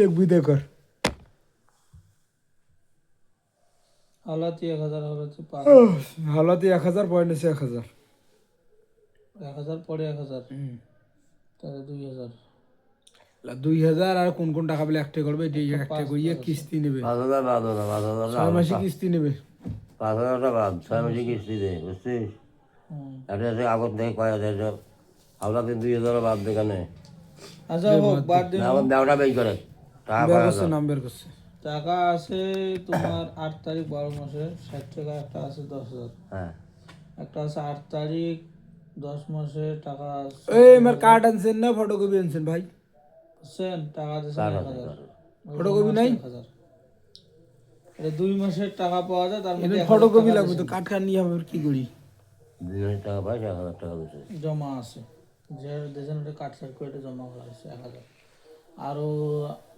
एक বিদে কর হালাতি 1000 হচ্ছে 5 হালাতে 1000 পয়েন্ট আছে 1000 1000 পরে 1000 তাহলে 2000 2000 আর কোন কোন টাকা বলে একটা করবে এই একটা কইয়ে কিস্তি নেবে 5,000 বাদ হলো 5,000 ছয় মাসে কিস্তি নেবে 5,000 টাকা বাদ 6 মাসে কিস্তি দে বুঝছিস এটা আছে আগত থেকে কয় হাজার সব হাওলাতে 2,000 বাদ দেখানে আচ্ছা হোক বাদ দিন আমার দেওয়াটা বের করে টাকা বের কয় করছে হাজার নাম বের করছে টাকা আছে তোমার 8 তারিখ 12 মাসে 60 টাকা একটা আছে 10,000 হ্যাঁ একটা আছে 8 তারিখ 10 মাসে টাকা এই আমার কার্ড আনছেন না ফটোকপি আনছেন ভাই বুঝছেন টাকা দিয়েছেন কার্ড 1000 আছে। ফটোকপি নাই 1000 এটা 2 মাসের টাকা পাওয়া যায় তার মধ্যে এর 1000 ফটোকপি টাকা লাগবে তো দিয়েছেন। কার্ড কার্ড নিয়ে আমি কি করি 2,000 টাকা পাই 1,000 টাকা দিচ্ছে জমা আছে যে দেশের ওটা কাট সার্কুলেটে জমা করা আছে 1000 আরো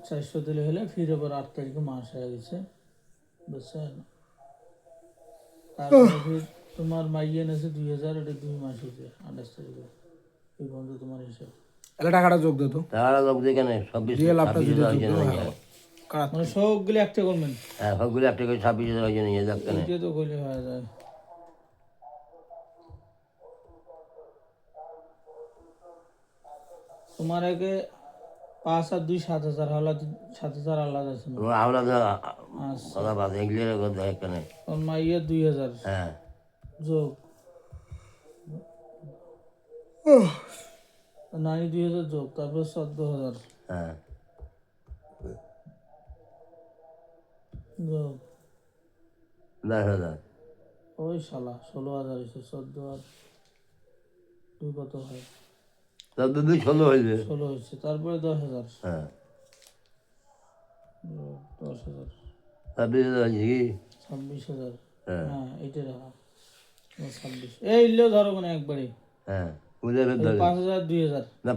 400 দিলে হলে ফির আবার 8 তারিখে মাস হয়ে গেছে বুঝছেন তারপরে ফির তোমার মাইয়ে নেছে 2000 এটা 2 মাস হয়েছে 28 তারিখে এই বন্ধু তোমার হিসাব এলা টাকাটা যোগ দে তো টাকাটা লোক দেখানে 26 দিয়ে লাভটা 26 দিতে হাজার যোগ হয়েছে দাও। নাকি কাট মানে সবগুলো একটা করবেন হ্যাঁ সবগুলো একটা করে 26,000 হয়েছে নিয়ে যাক কেন এইটা তো কইলে হয়ে যায় তোমার আগে 5 আর 2 7,000 হলো 7,000 আলাদা আছে না আমরা আচ্ছা কথা বাদ এগুলোর কথা এখানে তোর মাইয়ে 2,000 হ্যাঁ যোগ নানি 2,000 যোগ তারপরে 14,000 হ্যাঁ যোগ 10,000 ওই শালা 16,000 হয়েছে 14 আর 2 কত হয় তার 16 হয়েছে 16 হয়েছে তারপরে 10,000 হ্যাঁ যোগ 10,000 26,000 হয়েছে কি 26,000 হ্যাঁ হ্যাঁ এইটা রাখা 26 এই ইল্লেও ধরো মানে একবারে হ্যাঁ বুঝলে এই 5,000 2,000 না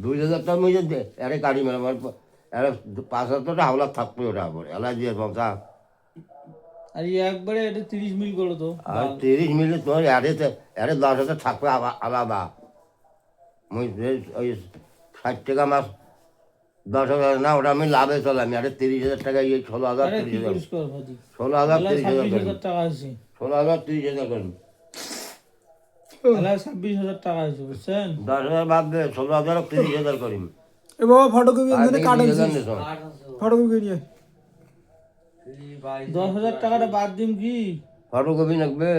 2,000 টাকা মধ্যে দে আরে গাড়ি মেলা আরে 5,000 টাকা হাওলা থাকবে ওটা পরে এলা দিয়ে পৌঁছা আর এই একবারে এটা 30 মিল করো তো আর 30 মিনিট তোমার আরে 10,000 থাকবে আলাদা ওই 60 টাকা মাস 10,000 না ওটা আমি লাভে চলাম আরে 30,000 টাকা এই 16,000 আরে কি 30,000 করিস কর ভাজি 16,000 আল্লাহ 30,000 26,000 টাকা আছে 16,000 30,000 করেন আল্লাহ 26,000 টাকা আছে বুঝছেন 10,000 বাদ দে 16,000 30,000 করিম এ বাবা ফটোকপি আর আনছেন কার্ড আনছেন 30,000 নিছো ফটোকপি নিয়ে 10,000 টাকাটা বাদ দিম কি ফটোকপি লাগবে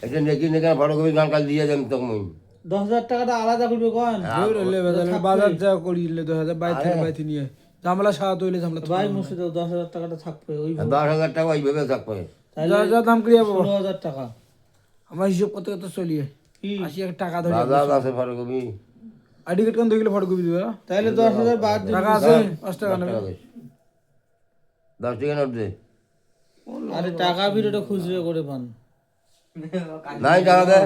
এটা নাকি নাকি ফটোকপি গান কাল দিয়ে দেন তো মুই 10,000 টাকাটা আলাদা করবে কোন ধরে বাজার যা করিলে 2000 বাইরে থেকে বাইরে নিয়ে ঝামেলা সাহায্য হইলে ঝামেলা ভাই মুর্শিদ 10,000 টাকাটা থাকবে ওই 10,000 টাকা ওইভাবে থাকবে যা যা দাম করিয়া বাবা 16,000 টাকা আমার হিসাব কত কত চলিয়ে কি 80 টাকা ধরে বাজার আছে ফটোকপি আইডি কার্ড কান দেখলে ফটোকপি দিবা তাহলে 10,000 বাদ দিম টাকা আছে 5 টাকা নেবে 10 টাকা নোট দে আরে টাকা ভিডিওটা খুচরো করে পান নাই টাকা দে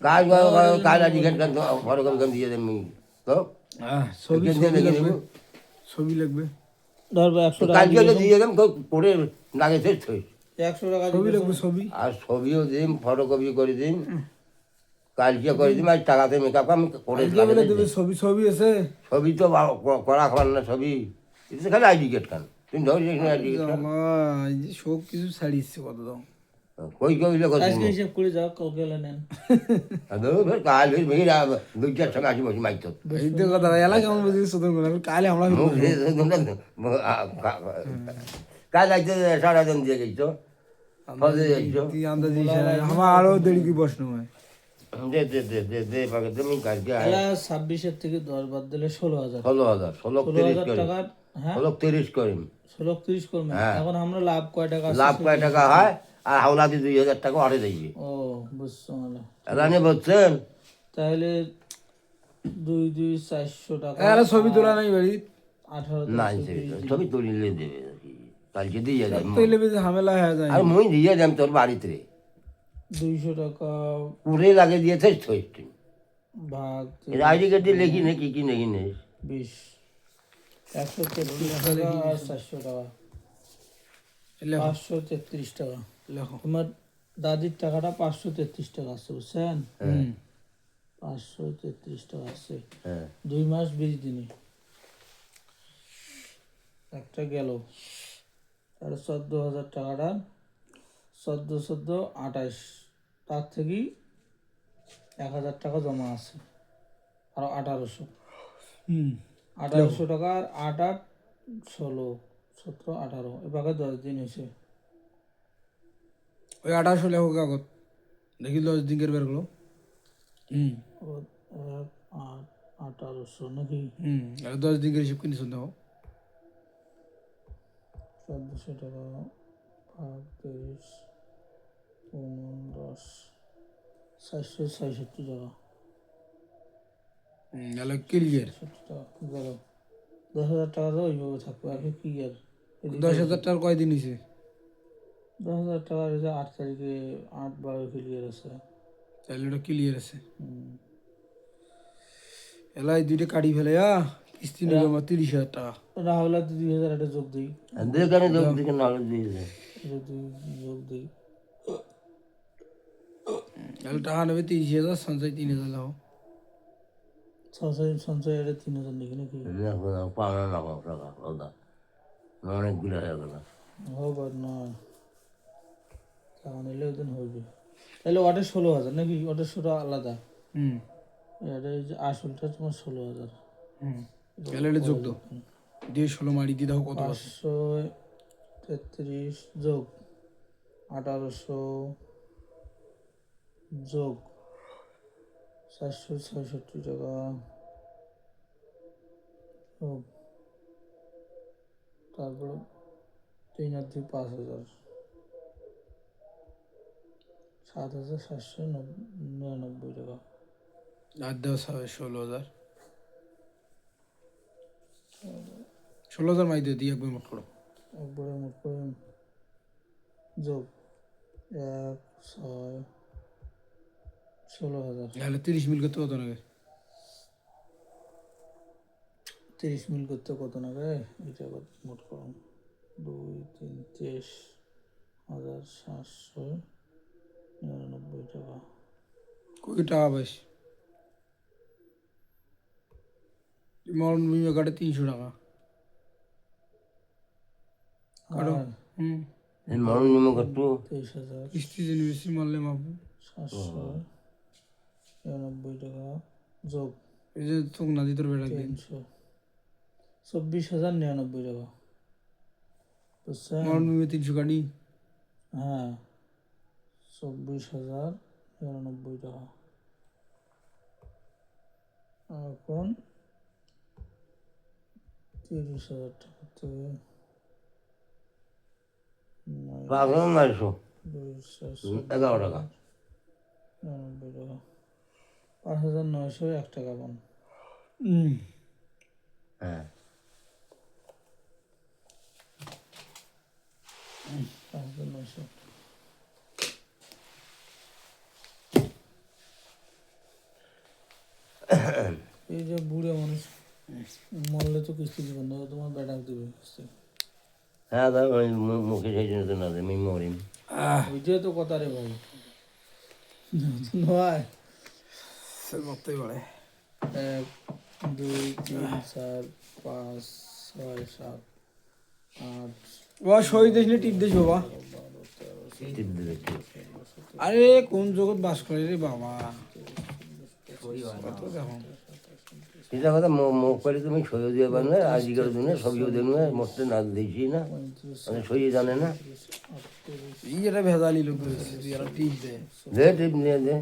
কাজ কাজ আজ ঘন্টা কান ফটোকপি কান দিয়ে দেন মুই তো ছবি দিয়ে ছবি দেখে লাগবে নিব ছবি লাগবে ধরবে 100 টাকা কালকে দিয়ে দেন পরে লাগে শেষ হই 100 টাকা ছবি লাগবে ছবি আর ছবিও দিন ফটোকপি করে দিন কালকে করে দিন আর টাকাতে মেকআপ আমি করে আজকে বলে দেবে ছবি ছবি আছে ছবি তো করা খাবার না ছবি এটা খালি আইডি কার্ড খান তুমি ধরে আইডি কার্ড এই যে সব কিছু ছাড়িয়েছে কত দাম কই কইলে কত আজকে হিসাব করে যাও কাউকে নেন আদো ফের কাল ফের ভেঙে দুই চার সঙ্গে আসি বসি মাইতো এই তো কথা এলা কেমন বুঝি সুতরাং কালে আমরা কাল আইতে 10:30 দিয়ে গেছো ফজে যাইছো তুই আন্দাজি আমার আরো দেরি কি প্রশ্ন হয় দে পাকে তুমি কালকে তাহলে 26 এর থেকে 10 বাদ দিলে 16,000 16,000 16,000 30 টাকা হ্যাঁ 30 করিম 30 করবেন এখন আমরা লাভ কয় টাকা আছে লাভ কয় টাকা হয় আর হাওলাতে 2,000 টাকা আরে দিই ও বুঝছো মানে এলানে বলছেন তাহলে 2 400 টাকা এরা ছবি তোলা নাই বাড়ি 18 না ছবি তুলিলে দেবে কালকে দিয়ে যাই তো এলে বেশি ঝামেলা হয়ে যায় আর মুই দিয়ে যাম তোর বাড়িতে 200 টাকা পুরে লাগে দিয়েছে ছয়টি ভাগ আইডি কার্ডে লেখি নে কি কি নেই নেই 20 133 টাকা আর 400 টাকা 533 টাকা লেখো তোমার দাদির টাকাটা 533 টাকা আছে বুঝছেন 533 টাকা আছে হ্যাঁ 2 মাস 20 দিনে একটা গেল। তাহলে 14,000 টাকাটা 14 14 28, তার থেকেই 1,000 টাকা জমা আছে, আর 1800 হুম 1800 টাকা, আর 8 8 16 17 18 এভাবে 10 দিন হয়েছে। ওই 1800 লেখো কাগজ দেখি 10 দিনের বের করো। হুম 1 8 1800 নাকি আর 10 দিনের হিসেব কিনে শুনতে হবে। 1400 টাকা ভাগ 23 10 466 টাকা। তাহলে ক্লিয়ার। 70 টাকা গেল। 10,000 টাকা তো ওইভাবে থাকবে, আর কি আর 10,000 টাকার কয়দিন হয়েছে? 10,000 টাকা হয়েছে 8 তারিখে, 8 12 ক্লিয়ার আছে। তাহলে ওটা ক্লিয়ার আছে। হুম। এলাই দুইটা কাটি ফেলে কিস্তি নিবে আমার 30,000 টাকা। রাহুল 2,000 একটা যোগ দিই, যেখানে যোগ দিকে নাহলে দিয়েছে এটা 2 যোগ দিই। তাহলে টাকা নেবে 30,000, সঞ্চয় 3,000 লাও। সঞ্চয় সঞ্চয় এটা 3,000 নাকি নাকি পাওনা না পাও টাকা ওটা অনেকগুলো হয়ে গেল। হবে না, টাকা নিলে ওদিন হবে। তাহলে ওটা 16,000 নাকি? ওটা 16 আলাদা, হুম এটা এই যে আসলটা তোমার 16,000। হুম তাহলে এটা যোগ দাও, দিয়ে 16 মারি দিয়ে দাও কত আছে। 533 যোগ 1800 যোগ 466 টাকা যোগ, তারপর 3 আর 2 5,000, 7,799 টাকা। আর দাও 16,000, 16,000 মারি দিয়ে একবার মোট করো। একবারে মোট করে যোগ 1 6 16,000। তাহলে 30 মিল করতে কত লাগে? 30 মিল করতে কত নাগে এটা মোট করুন, 2 3 23,799 টাকা। কই টাকা পাইস? মরণ বিমা কাটে 300 টাকা কাটো। আর হুম এই মরণ নিমক একটু 23,799 কিস্তি যদি বেশি মারলে মাপবো। টাকা যোগ এই যে তোক না দিতর বেড়া দিন 300, 24,099 টাকা, বুঝছেন? মরণ বিমা 300 কাটি। হ্যাঁ 24,099 টাকা। এখন 30,000 টাকা থেকে 5,900 11 টাকা। 99 টাকা, 5,901 টাকা পান। হ্যাঁ 5,900। এই যে বুড়ে মানুষ মরলে তো কিস্তি দিবেন না, তোমার বেটাক দিবে কিস্তি। হ্যাঁ দাদা ওই মুখে সেই জন্য তো না দেয় আমি মরিম। ওইটাই তো কথা রে ভাই, নয় মরতেই পারে। 1 2 3 4 5 6 7 8 বাবা শহীদ দেশ নিয়ে টিপ দেশ বাবা। টিপ দিলে কি? আরে কোন জগৎ বাস করে রে বাবা, কত দেখো। এটা কথা মুখ করে তুমি সইও দিয়ে পারবে আজকের দিনে সবজিও দেবে মরতে না দিয়েছি না, মানে সইয়ে জানে না। এই যেটা ভেজালি লোক এরা টিপ দেয়, দে টিপ নিয়ে দে।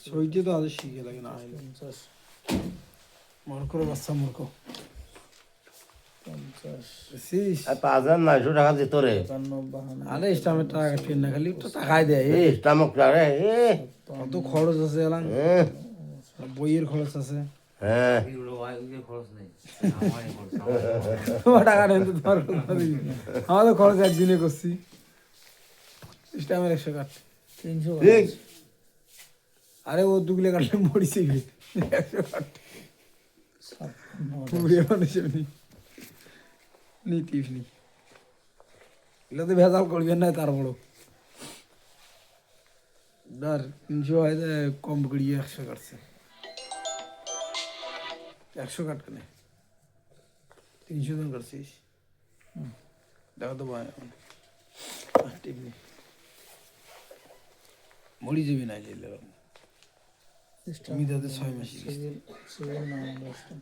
সইতে তো আজ শিখে লাগে না। 50 মূর্খ বাচ্চা মূর্খ। 50 বুঝছিস? আর 5,900 টাকা দিত রে। 55 আরে ইসলামের টাকা ট্রেন না খালি তো টাকাই দেয়। এই স্টামক রে কত খরচ আছে এলাম, বইয়ের খরচ আছে। হ্যাঁ তোমার টাকা নেই তো তোমার খরচ দিবি। আমাদের খরচ একদিনে করছি, ইসলামের 100 কাট। 300 ঠিক আরে ও দুগুলে কাটলে মরিছে গিয়ে 100 কাট। বুড়িয়া মানুষের নীতিস নি এগুলোতে ভেজাল করবেন না, তার বড় ধর 300 হয় কম করিয়ে 100 কাটছে। 100 কাট কেনে 300 জন করছিস দেখো তো ভাই টিপনি মরি যাবি না যে তুমি তো 6 মাস সিরিয়াল নাম দশটা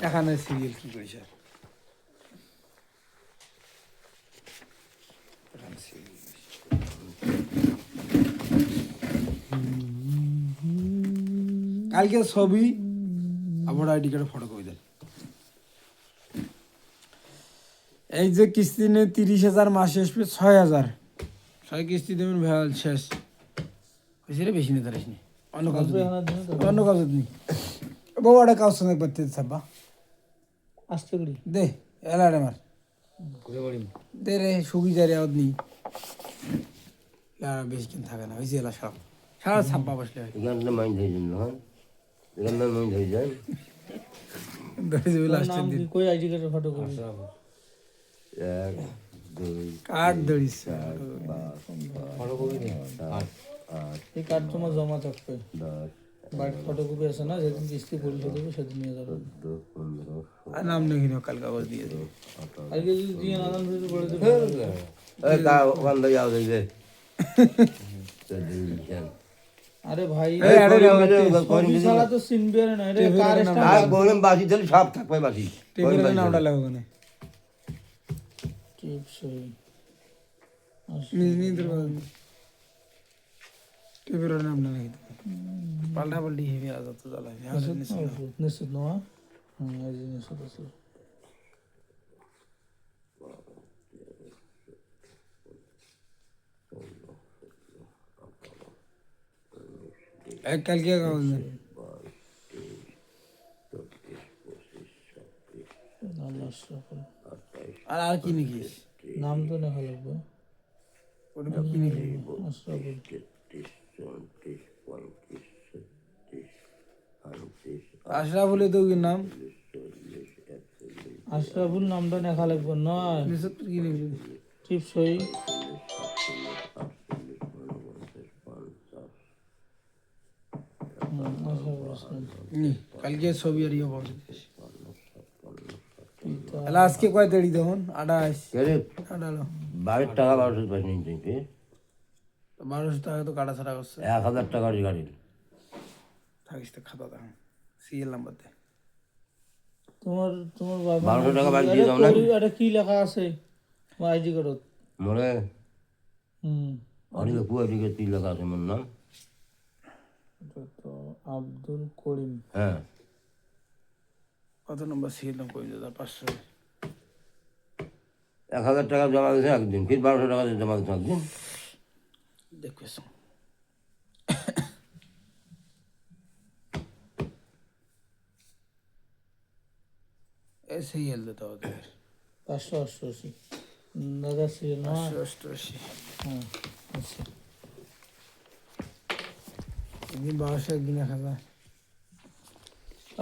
এখানে সিরিয়াল কি করিস আর এখানে serial করিস। কালকে ছবি আবার আইডি কার্ডে ফটো করে দেন এই যে কিস্তি নেই 30,000 মাসে আসবে 6,000 6 কিস্তি দেবেন ভেল শেষ হয়েছে রে বেশি নিতে পারিস নি অন্য কাজ অন্য কাজ নেই বউটা কাজ সঙ্গে করতে থাকবা আসতে করি দে এলারে মার দে রে সুগি যারে আদ নি বেশি দিন থাকে না হয়েছে এলা সব সারা ছাপ্পা বসলে হয় এখানটা মাইন্ড হয়ে যান না এখানটা মাইন্ড হয়ে যান ধরে যাবে লাস্টের নাম দিন কি কই আইডি কার্ডের ফটো করি 1 2 কার্ড ধরিস 8 এই কার্ড তোমার জমা থাকবে 10 বাট ফটোকপি আছে না যেদিন কিস্তি পরিশোধ হবে সেদিন নিয়ে যাবে 14 15 আর নাম লিখি নাও কাল কাগজ দিয়ে দেবে আজকে যদি দিয়ে না দেন ফিরে বলে দেবে এই কা ওখান থেকে যাও দেখবে আরে ভাই এই আরে ছবি ছাড়া তো চিনবে না এটা কার আর বললাম বাসি তাহলে সব থাকবে বাসি টেবিলের নামটা লেখো ওখানে টিপ সই নিজ টেবিলের নামটা লিখি পাল্টা পাল্টি হেবি আজাদ তো জ্বালাই নিশ্চিত নয় হ্যাঁ এই যে নিশ্চিত আছে এক কালকে কাগজ দেন আল্লাহ আশরাফুল আর আর কি লিখিস নাম তো লেখা লাগবে ওটা কি লিখিস আশরাফুল 33 আশরাফুল তো কি নাম আশরাফুল নামটা লেখা লাগবে নয় নিশ্চিত কি লিখলি টিপ সই কালকে ছবি আর ইয়ে পাবো তাহলে আজকে কয় তারিখ তখন 28 আরে 28 22 টাকা 1200 পয়সা নিতে 1200 টাকা তো কাটা ছাড়া করছে 1000 টাকার গাড়ি থাকিস তো খাতা দাম সিএল নাম্বার দে তোমার তোমার বাবা 1200 টাকা বাড়ি দিয়ে দাও না এটা কি লেখা আছে তোমার আইডি কার্ডত মরে হুম অনেক পুয়া দিকে 3 লাখ আছে মোর নাম এটা তো আব্দুল করিম হ্যাঁ কত নম্বর সিএল নাম কই দাদা 500 1000 টাকা জমা দিয়েছে একদিন ফির 1200 টাকা দিয়ে জমা দিয়েছে একদিন দেখেছ এ সিএল দিতে হবে 588 দাদা সিরিয়াল নয় 88 হ্যাঁ আচ্ছা একদিন 1200 একদিন 1000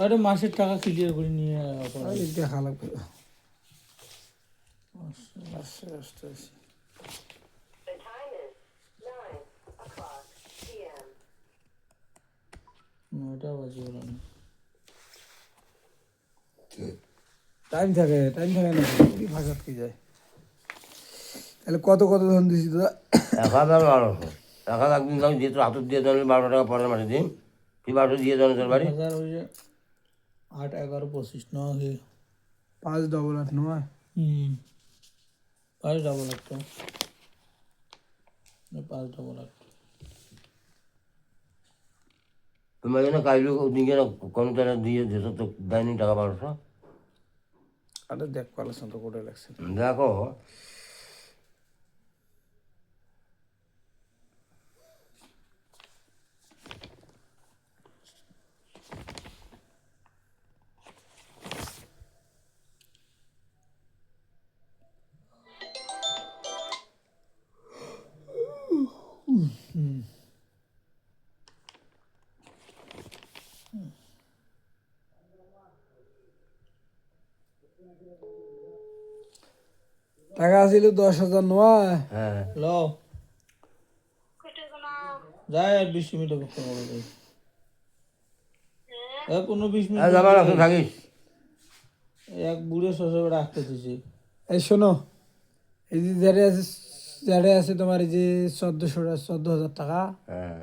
আরে মাসের টাকা ক্লিয়ার করে নিয়ে আসো। আর দেখা লাগবে 588 The time is 9:00 p.m. নয়টা বাজে বললাম টাইম থাকে না কুড়ি ভাগাত কি যায় তাহলে কত কত ধন দিছি দাদা 1000 একদিন দাম যেহেতু হাতত দিয়ে দেন 12 টাকা পরের মাসে দিন ফির 1200 দিয়ে দেন তোর বাড়ি 1000 ওই যে 8 11 25 ন হয়ে 588 নয় পাঁচ ডাবল একটা 588 তোমার জন্য কাইলো দিকে কোনো তারা দিয়ে যেত তো দেয়নি টাকা 1200 আরে দেখ পালাস তো কোটে লাগছে দেখো টাকা ছিল 10,000 নয় হ্যাঁ ল যাই আর 20 মিনিট অপেক্ষা করে যাই 15-20 মিনিট যাবার আছে থাকিস এক বুড়ে শ্বশুর রাখতে দিছি। এই শোনো, এই যে যারা আছে তোমার এই যে 14,000 টাকা হ্যাঁ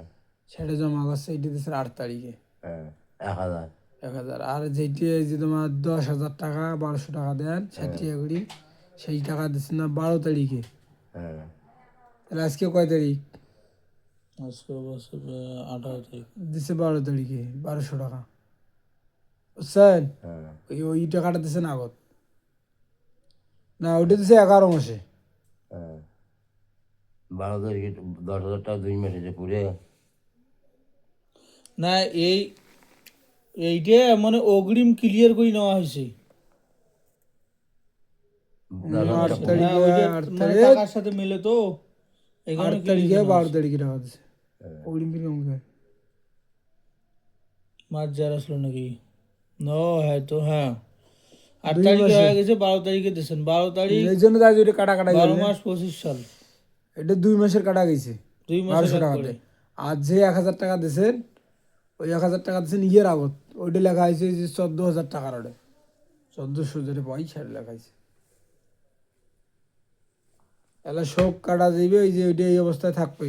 সেটা জমা করছে, এইটা দিচ্ছে 8 তারিখে হ্যাঁ 1000 1,000। আর যেটি এই যে তোমার 10,000 টাকা 1200 টাকা দেন 60 টাকা করে, সেই টাকা দিচ্ছে না 12 তারিখে। হ্যাঁ তাহলে আজকে কয় তারিখ? আজকে বছর 18 তারিখ। দিচ্ছে 12 তারিখে 1200 টাকা, বুঝছেন? হ্যাঁ ওই টাকাটা দিচ্ছে না আগত, না ওইটা দিচ্ছে 11 মাসে। হ্যাঁ 12 তারিখে 10,000 টাকা 2 মাসে যে পুরে না এইটা মানে অগ্রিম ক্লিয়ার করে নেওয়া হয়েছে। 10,000 8 টাকা তারিখে হ্যাঁ, ওই যে 8 মানে তারিখ টাকার সাথে মিলে তো এখানে 8 তারিখে 12 তারিখে টাকা দিচ্ছে অলিম্পিক অঙ্কে। মাছ যার আসলো নাকি? নো হ্যাঁ তো হ্যাঁ 8 দুই তারিখে মাসে। হয়ে গেছে, 12 তারিখে দিয়েছেন। 12 তারিখ এই জন্য তাই ওইটা কাটা 12 গেছে, মাস 25 সাল, এটা 2 মাসের কাটা গেছে 2 মাসে 1200 ভাগ টাকাতে। করে। আর যে 1,000 টাকা দিয়েছেন, ওই 1,000 টাকা দিয়েছেন ইয়ের আগত, ওইটা লেখা হয়েছে যে 14,000 টাকার ওটা 1400 যেটা পাই সেটা লেখা হয়েছে। তাহলে সব কাটা যাইবে, ওই যে ওইটা এই অবস্থায় থাকবে।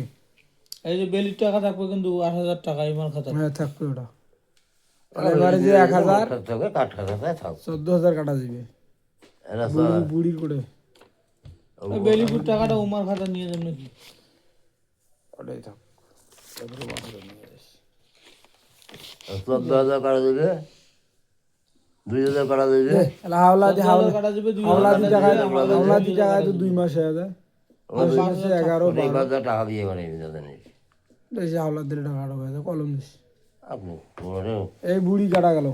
এই যে বেলির টাকা থাকবে কিন্তু 8,000 টাকা আমার খাতা। হ্যাঁ থাকবে ওটা। তাহলে এবারে যে 1,000 থাকবে কাঠ খাতায় থাক 14,000 কাটা যাবে এরা বুড়ির করে, ওই বেলিপুর টাকাটা উমার খাতা নিয়ে যাবেন নাকি? ওটাই থাক। তারপরে বাকিটা নিয়ে যাস। 14,000 কাটা দিলে 2,000 কাটা দিলে তাহলে হাওলাদি 14,000 কাটা যাবে, 2,000 হাওলাদি কাটা টাকায়, যাবে, আমাদের হাওলাদি 2,000 টাকায় কাটা তো যাবে। 2 মাস হয়ে যায়। আর 11 এই 12 বাজার টাকা দিয়ে মানে জানেন বেশি হাওলাদের টাকা আরো হয়ে যায়, কলম দিস। আপনি পরে এই বুড়ি কাটা গেল।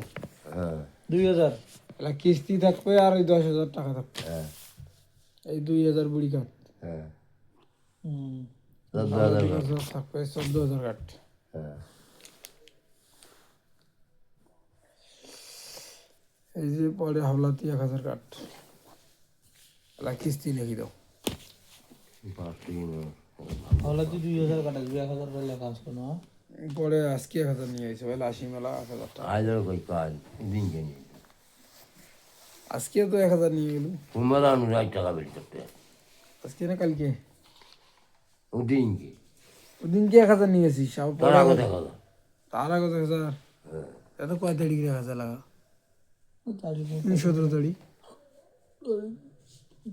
হ্যাঁ 2,000 তাহলে কিস্তি থাকবে আর ওই 10,000 টাকা থাকবে, হ্যাঁ এই 2,000 বুড়ি কাট। হ্যাঁ হুম 14,000 থাকবে 14,000 কাট। হ্যাঁ এই যে পরে হাওলাতি 1,000 কাট, তাহলে কিস্তি লিখি দাও। 5 টাকা তাহলে তুই 2,000 কাটা যাবে, 1,000 টাকা লেখা আসলো না? পরে আজকে 1,000 নিয়ে আসছে, বলে 80 মেলা 1,000 টাকা। আজ আর কই কাজ দিন কেন আজকে তো 1,000 নিয়ে গেল, কুমড়া আনু 1 টাকা বের করতে আজকে না কালকে, ও দিন কি ওদিনকে 1,000 নিয়ে আসিস। তোর আগে দেখা দাও তার আগে 1,000, এত কয় তারিখ 1,000 লাগা? ওই তারিখ 17 তারিখ।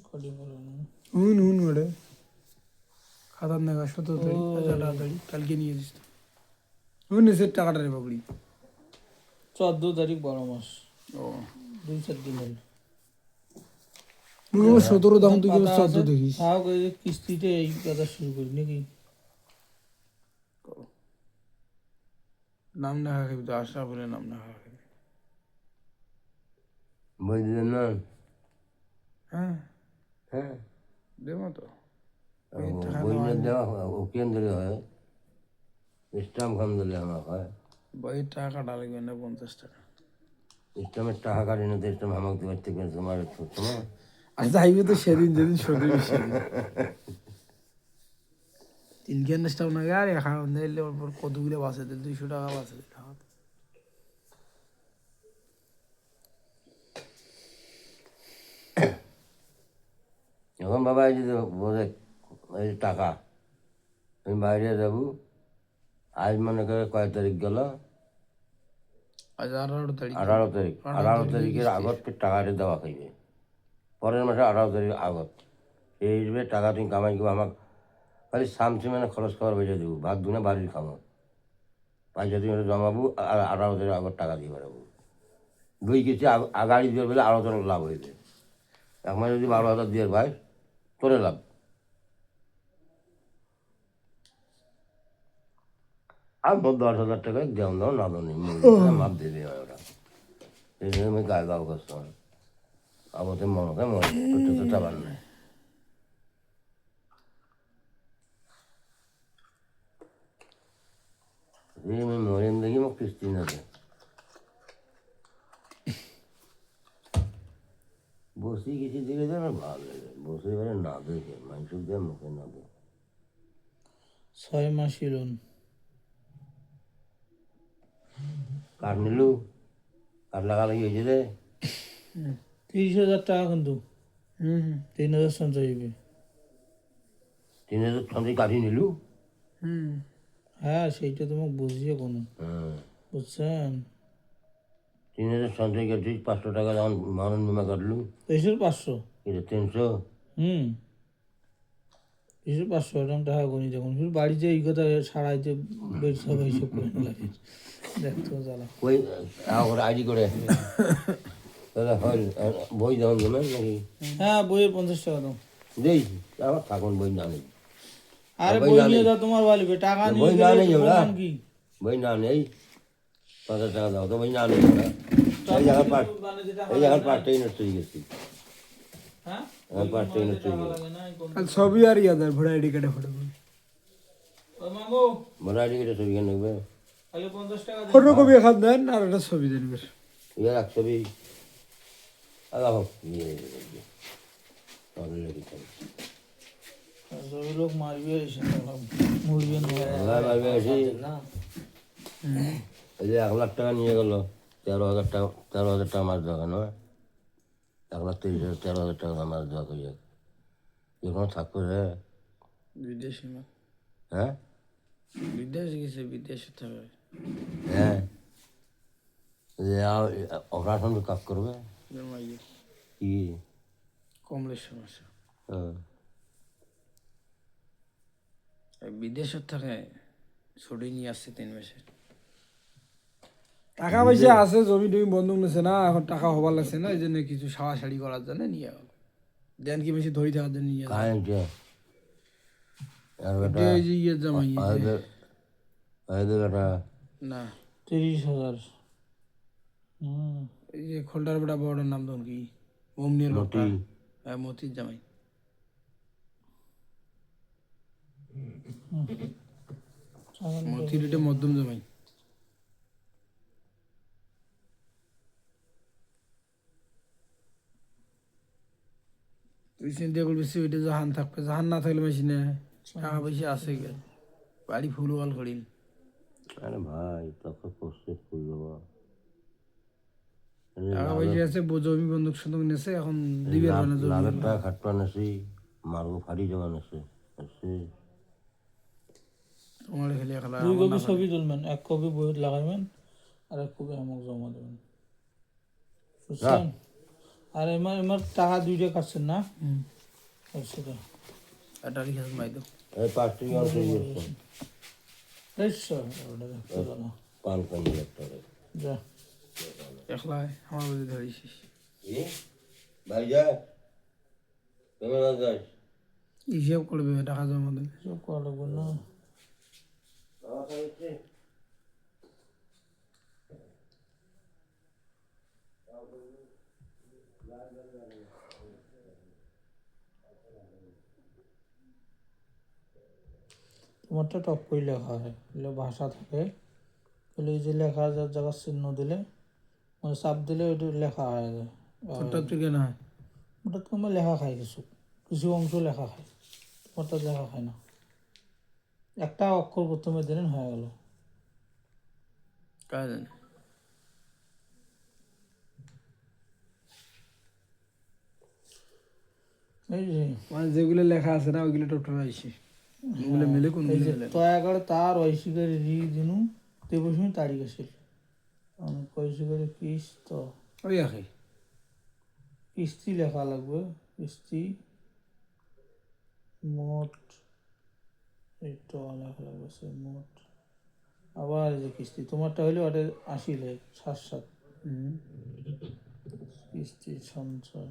কটি বলো না। হুন ওটা খাতার দেখা 17 তারিখ, 18 তারিখ কালকে নিয়ে আসিস। হুন এসে টাকাটা রে বাবুড়ি। 14 তারিখ 12 মাস, ও 2-4 দিন হলো। 17 দাম তুই কেবল পাতা 14 আছে, দেখিস। তাও করে কিস্তিতে এই কথা শুরু করি নাকি? নাম না খাবি তো, আশা বলে নাম না খাবি। বই দিলেন না হ্যাঁ হ্যাঁ দেবো তো। বই না দেওয়া হয় ও কেন্দ্রে হয় স্টাম্প খাম দিলে আমার হয় বইয়ের টাকা কাটা লাগবে না 50 টাকা। স্টাম্পের টাকা কাটি না তো স্টাম্প আমাকে দেওয়ার থেকে তোমার তোমার আর যাইবে তো সেদিন যেদিন সদিবে সেদিন। 3 ঘন্টা না আর এখন দিলে ওর কতগুলো বাসে 200 টাকা বাসে। এখন বাবা এই যে বোধ এই যে টাকা আমি বাইরে যাবো আজ মনে করে কয় তারিখ গেল আজ 18 তারিখ। 18 তারিখ 18 তারিখের আগত টাকাটা দেওয়া খাইবে পরের মাসে 18 তারিখ আগত সেই হিসেবে টাকা তুমি কামাই করবো আমাকে খালি সামসি মানে খরচ খাবার বেঁচে দেবো ভাত দুনে বাড়ির খামো পয়সা তুমি জমাবো আর 18 তারিখ আগত টাকা দিয়ে বেড়াবো 2 কিছু আগাড়ি দিয়ে বলে আরও তোর লাভ হয়েছে এক মাসে যদি 12,000 দিয়ে ভাই তোরে লাভ আর 10,000 টাকা দেওয়া দাও না দাও নেই মাপ দিয়ে দেওয়া ওটা এই জন্য আমি গায়ে গাও করছি আবতে মনে মনে তো চাবার নাই আমি মরেন দেখি মোক কিস্তি না দে বসি কিছু দিলে তো আমার ভালো লাগে বসে এবারে না দেখে মানুষ দিয়ে মুখে না দে 6 মাসই লোন। কার নিলু কাঠ লাগানো হয়েছে রে 30,000 টাকা কিন্তু হুম 3,000 সঞ্চয় হইবে। 3,000 সঞ্চয় কাঠি নিলু। হুম হ্যাঁ সেইটা তোমাকে বুঝিয়ে কোনো হ্যাঁ বুঝছেন। 3,000 সঞ্চয় কাঠি 500 টাকা যখন মরণ বিমা কাটলু 500 এটা 300। হুম 500 এরকম টাকা গণি যখন ফির বাড়িতে এই কথা সারাইতে বের সব এইসব করে লাগে দেখতো জ্বালা। ওই করে আইডি করে দাদা হয় বই যখন দেবেন নাকি হ্যাঁ বইয়ের 50 টাকা দাও। দেই আমার থাকুন বই না নেই আরে বই বই না নিয়ে নেই। যাও তোমার বালিবে টাকা নিয়ে বই না গেলে নেই তো ওরা। প্রমাণ কি? বই না নেই 50 টাকা দাও তো বই না নেই ওরা। এই জায়গার পাঠ এই জায়গার পাঠটাই নষ্ট হয়ে গেছি হ্যাঁ আমার পাঠটাই নষ্ট হয়ে গেছে লাগে না এই কোন- আর ছবি আর ইয়াদের ভোটার আইডি কার্ডে ফটো ওই মাগো বড় আইডি কেটে ছবি কেন নেবে খালি 50 টাকা দিন। ফটোকপি এখন দেন আর একটা ছবি দেন বেশ। ইয়ার এক ছবি আলাদা হোক নিয়ে তাহলে লেগে যাবে সব লোক মারবে এসে মুড়বে না। আল্লাহ ভাবে আসি এই যে 1 লাখ টাকা নিয়ে গেল 13,000 টাকা 13,000 টাকা মাছ দেওয়া কেন 1,30,000 13,000 টাকা মাছ দেওয়া কই এখনো থাকবে রে বিদেশে না হ্যাঁ বিদেশে গেছে বিদেশে থাকে হ্যাঁ যে অপারেশন কাজ করবে জন্মাইয়ে কি কমলের সমস্যা হ্যাঁ বিদেশে থাকে ছুটি নিয়ে আসছে 3 মাসে টাকা পয়সা আছে জমি টমি বন্ধক নিছে না এখন টাকা হবার লাগছে না এই জন্য কিছু সাড়াসাড়ি করার জন্য নিয়ে গেল দেন কি বেশি ধরি থাকার জন্য নিয়ে গেল কায়েন যে আর বেটা এই যে ইয়ে জামাই আয়দের বেটা না 30,000 হুম এই যে খোলটার বেটা বড়টার নাম তখন কি অমনির বাপা মতি হ্যাঁ মতির জামাই মতির এটা মধ্যম জামাই তুই চিন্তা করবি ওইটা জাহান থাকবে জাহান না থাকলে মেশিনে টাকা পয়সা আছে গে বাড়ি ফুল ওয়াল করিল আরে ভাই তোকে প্রস্তুত করে দেবো টাকা পয়সা আছে জমি বন্ধক সন্ধক নেছে এখন দিবে না জমি লাভের টাকা খাটপা নেছি মারগো ফাড়ি জমা নেছে তোমার খেলে খেলা 2 কপি ছবি তুলবেন 1 কপি বইত লাগাইবেন আর 1 কপি আমাকে জমা দেবেন বুঝছেন। আর এমার টাকা 2টা কাটছেন না সেটা একটা লিখে মাই দাও এই 5 টাকা অংশ দিয়েছে এইসো ওটা দেখতে দাও পান কান্দি একটা যা একলা আমার বুঝে ধরিস ভাই যা তুমি না যাস হিসাব করবে টাকা জমা দেবে সব করা লাগবে না। তোমারটা টপ করে লেখা হয় এগুলো ভাষা থাকে তাহলে এই যে লেখা যার জায়গার চিহ্ন দিলে মানে চাপ দিলে ওইটা লেখা হয়ে যায়। ছোট্ট থেকে না হয় ওটা তো আমার লেখা খায় কিছু কিছু অংশ লেখা খায় তোমারটা লেখা খায় না। একটা অক্ষর প্রথমে দিলেন হয়ে গেল। কাজ জানে এই যে মানে যেগুলো লেখা আছে না ওইগুলো টোটাল আইসি ওগুলো মিলে কোন এই যে তয়াগড় তার ঐশিকারি রি দিনু তেবসমি তারিখ আসিল ঐশিকারি কিস্ত ওই আখে কিস্তি লেখা লাগবে কিস্তি মোট এইটা লেখা লাগবে সে মোট আবার এই যে কিস্তি তোমারটা হইলে ওটা আসিল 7 কিস্তি সঞ্চয়